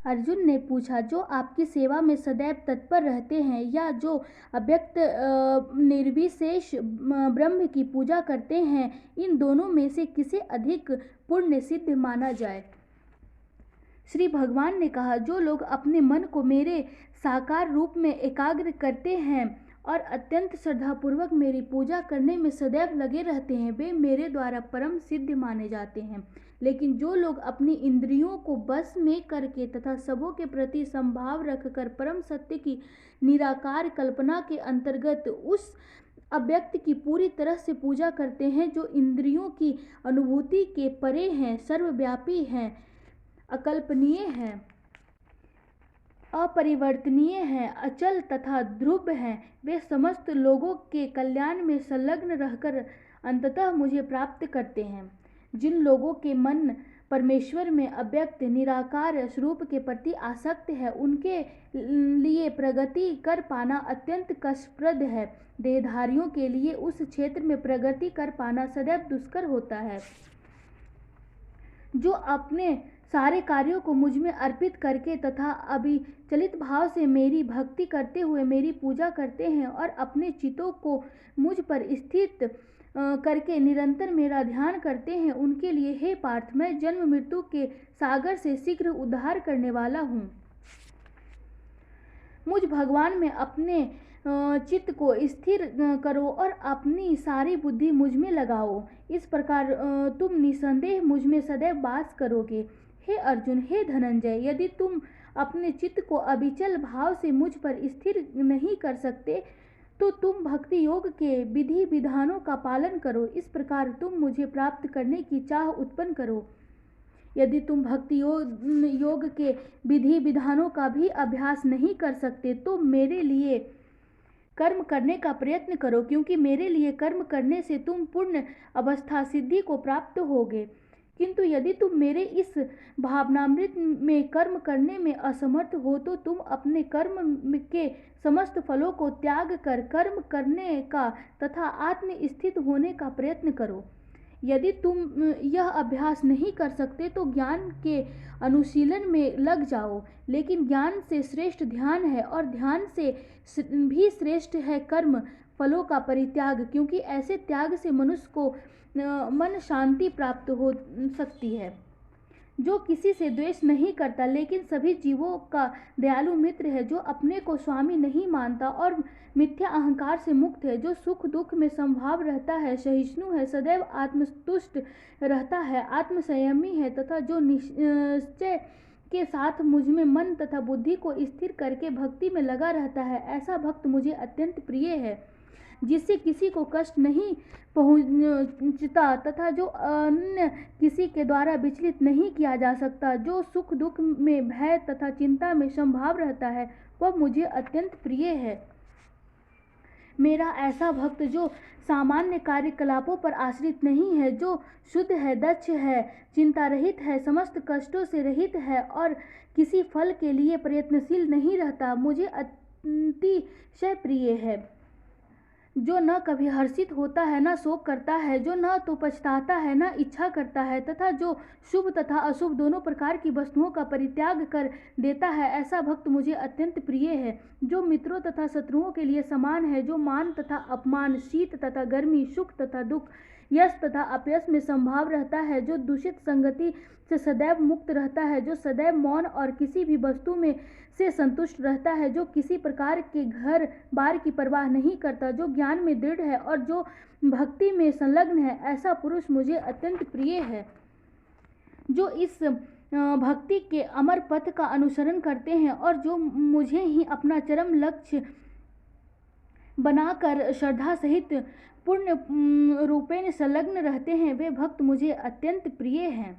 अर्जुन ने पूछा, जो आपकी सेवा में सदैव तत्पर रहते हैं या जो अव्यक्त निर्विशेष ब्रह्म की पूजा करते हैं, इन दोनों में से किसे अधिक पुण्य सिद्ध माना जाए? श्री भगवान ने कहा, जो लोग अपने मन को मेरे साकार रूप में एकाग्र करते हैं और अत्यंत श्रद्धापूर्वक मेरी पूजा करने में सदैव लगे रहते हैं, वे मेरे द्वारा परम सिद्ध माने जाते हैं। लेकिन जो लोग अपनी इंद्रियों को बस में करके तथा सबों के प्रति समभाव रखकर परम सत्य की निराकार कल्पना के अंतर्गत उस अव्यक्त की पूरी तरह से पूजा करते हैं, जो इंद्रियों की अनुभूति के परे हैं, सर्वव्यापी हैं, अकल्पनीय हैं, अपरिवर्तनीय हैं, अचल तथा ध्रुव हैं, वे समस्त लोगों के कल्याण में संलग्न रहकर अंततः मुझे प्राप्त करते हैं। जिन लोगों के मन परमेश्वर में अव्यक्त निराकार स्वरूप के प्रति आसक्त है, उनके लिए प्रगति कर पाना अत्यंत कष्टप्रद है। देहधारियों के लिए उस क्षेत्र में प्रगति कर पाना सदैव दुष्कर होता है। जो अपने सारे कार्यों को मुझ में अर्पित करके तथा अविचलित भाव से मेरी भक्ति करते हुए मेरी पूजा करते हैं और अपने चित्तों को मुझ पर स्थित करके निरंतर मेरा ध्यान करते हैं, उनके लिए हे पार्थ, मैं जन्म मृत्यु के सागर से शीघ्र उद्धार करने वाला हूँ। मुझ भगवान में अपने चित्त को स्थिर करो और अपनी सारी बुद्धि मुझ में लगाओ। इस प्रकार तुम निसंदेह मुझ में सदैव वास करोगे। हे अर्जुन, हे धनंजय, यदि तुम अपने चित्त को अविचल भाव से मुझ पर स्थिर नहीं कर सकते तो तुम भक्ति योग के विधि विधानों का पालन करो। इस प्रकार तुम मुझे प्राप्त करने की चाह उत्पन्न करो। यदि तुम भक्ति योग के विधि विधानों का भी अभ्यास नहीं कर सकते तो मेरे लिए कर्म करने का प्रयत्न करो, क्योंकि मेरे लिए कर्म करने से तुम पूर्ण अवस्था सिद्धि को प्राप्त होगे। किंतु यदि तुम मेरे इस भावनामृत में कर्म करने में असमर्थ हो तो तुम अपने कर्म के समस्त फलों को त्याग कर कर्म करने का तथा आत्म स्थित होने का प्रयत्न करो। यदि तुम यह अभ्यास नहीं कर सकते तो ज्ञान के अनुशीलन में लग जाओ। लेकिन ज्ञान से श्रेष्ठ ध्यान है और ध्यान से भी श्रेष्ठ है कर्म फलों का परित्याग, क्योंकि ऐसे त्याग से मनुष्य को मन शांति प्राप्त हो सकती है। जो किसी से द्वेष नहीं करता लेकिन सभी जीवों का दयालु मित्र है, जो अपने को स्वामी नहीं मानता और मिथ्या अहंकार से मुक्त है, जो सुख दुख में समभाव रहता है, सहिष्णु है, सदैव आत्मतुष्ट रहता है, आत्मसंयमी है तथा जो निश्चय के साथ मुझ में मन तथा बुद्धि को स्थिर करके भक्ति में लगा रहता है, ऐसा भक्त मुझे अत्यंत प्रिय है, जिससे किसी को कष्ट नहीं पहुंचता तथा जो अन्य किसी के द्वारा विचलित नहीं किया जा सकता, जो सुख दुख में भय तथा चिंता में संभाव रहता है, वह मुझे अत्यंत प्रिय है। मेरा ऐसा भक्त जो सामान्य कार्यकलापों पर आश्रित नहीं है, जो शुद्ध है, दक्ष है, चिंता रहित है, समस्त कष्टों से रहित है और किसी फल के लिए प्रयत्नशील नहीं रहता, मुझे अतिशय प्रिय है। जो न कभी हर्षित होता है, न शोक करता है, जो न तो पछताता है, न इच्छा करता है तथा जो शुभ तथा अशुभ दोनों प्रकार की वस्तुओं का परित्याग कर देता है, ऐसा भक्त मुझे अत्यंत प्रिय है। जो मित्रों तथा शत्रुओं के लिए समान है, जो मान तथा अपमान, शीत तथा गर्मी, सुख तथा दुख, यश तथा अपयश में संभाव रहता है, जो दूषित संगति से सदैव मुक्त रहता है, जो सदैव मौन और किसी भी वस्तु में से संतुष्ट रहता है, जो किसी प्रकार के घर बार की परवाह नहीं करता, जो ज्ञान में दृढ़ है और जो भक्ति में संलग्न है, ऐसा पुरुष मुझे अत्यंत प्रिय है। जो इस भक्ति के अमर पथ का अनुसरण करते हैं और जो मुझे ही अपना चरम लक्ष्य बनाकर श्रद्धा सहित पूर्ण रूपेण संलग्न रहते हैं, वे भक्त मुझे अत्यंत प्रिय हैं।